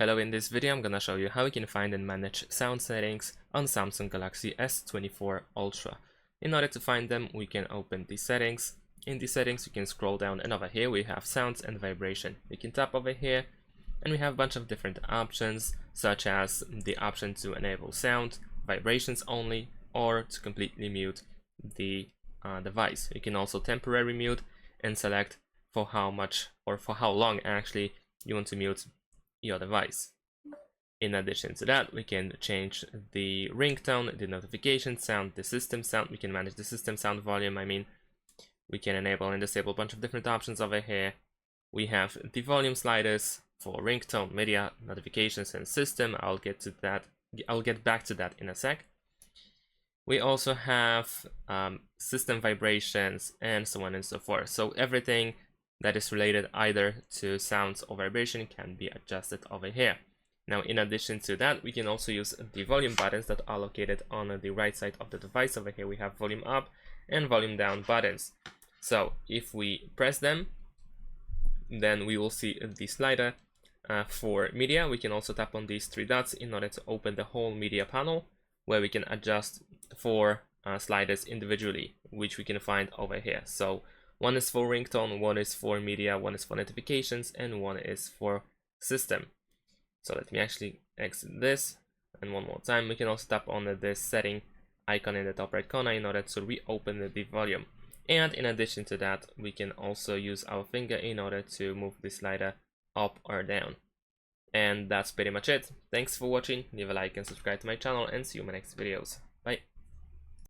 Hello, in this video I'm gonna show you how you can find and manage sound settings on Samsung Galaxy S24 Ultra. In order to find them, we can open the settings. In the settings you can scroll down, and over here we have sounds and vibration. We can tap over here and we have a bunch of different options, such as the option to enable sound, vibrations only, or to completely mute the device. You can also temporarily mute and select for how much or for how long actually you want to mute your device. In addition to that, we can change the ringtone, the notification sound, the system sound. We can manage the system sound volume. We can enable and disable a bunch of different options over here. We have the volume sliders for ringtone, media, notifications, and system. I'll get back to that in a sec. We also have system vibrations and so on and so forth. So everything that is related either to sounds or vibration can be adjusted over here. Now, in addition to that, we can also use the volume buttons that are located on the right side of the device. Over here we have volume up and volume down buttons. So if we press them, then we will see the slider for media. We can also tap on these three dots in order to open the whole media panel, where we can adjust for sliders individually, which we can find over here. So one is for ringtone, one is for media, one is for notifications, and one is for system. So let me actually exit this, and one more time. We can also tap on this setting icon in the top right corner in order to reopen the volume. And in addition to that, we can also use our finger in order to move the slider up or down. And that's pretty much it. Thanks for watching. Leave a like and subscribe to my channel, and see you in my next videos. Bye.